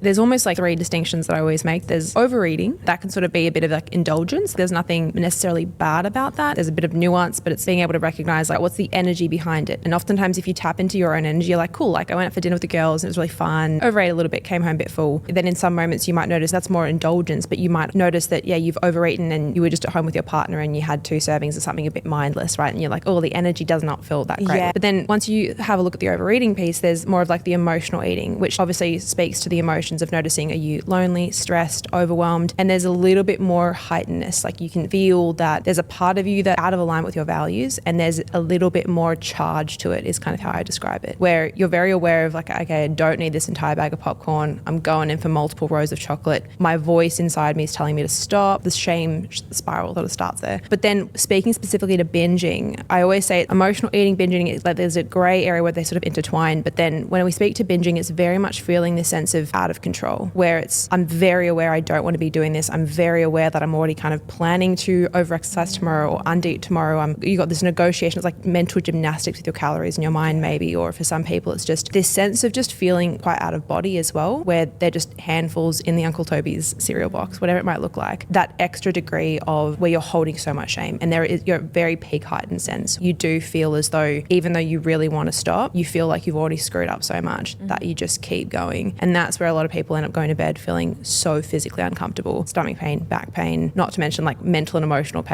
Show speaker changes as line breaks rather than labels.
There's almost like 3 distinctions that I always make. There's overeating. That can sort of be a bit of like indulgence. There's nothing necessarily bad about that. There's a bit of nuance, but it's being able to recognize like what's the energy behind it. And oftentimes if you tap into your own energy, you're like, cool, like I went out for dinner with the girls and it was really fun. Overate a little bit, came home a bit full. Then in some moments you might notice that's more indulgence, but you might notice that, yeah, you've overeaten and you were just at home with your partner and you had 2 servings of something a bit mindless, right? And you're like, oh, the energy does not feel that great. Yeah. But then once you have a look at the overeating piece, there's more of like the emotional eating, which obviously speaks to the emotions of noticing, are you lonely, stressed, overwhelmed? And there's a little bit more heightenedness. Like you can feel that there's a part of you that's out of alignment with your values and there's a little bit more charge to it is kind of how I describe it, where you're very aware of like, okay, I don't need this entire bag of popcorn. I'm going in for multiple rows of chocolate. My voice inside me is telling me to stop. The shame spiral sort of starts there. But then speaking specifically to binging, I always say emotional eating, binging, is like there's a gray area where they sort of intertwine. But then when we speak to binging, it's very much feeling this sense of out of control, where I'm very aware I don't want to be doing this. I'm very aware that I'm already kind of planning to over-exercise tomorrow or under-eat tomorrow. You got this negotiation. It's like mental gymnastics with your calories in your mind maybe, or for some people it's just this sense of just feeling quite out of body as well, where they're just handfuls in the Uncle Toby's cereal box, whatever it might look like. That extra degree of where you're holding so much shame and there is your very peak heightened sense. You do feel as though even though you really want to stop, you feel like you've already screwed up so much that you just keep going. And that's where a lot of people end up going to bed feeling so physically uncomfortable, stomach pain, back pain, not to mention like mental and emotional pain.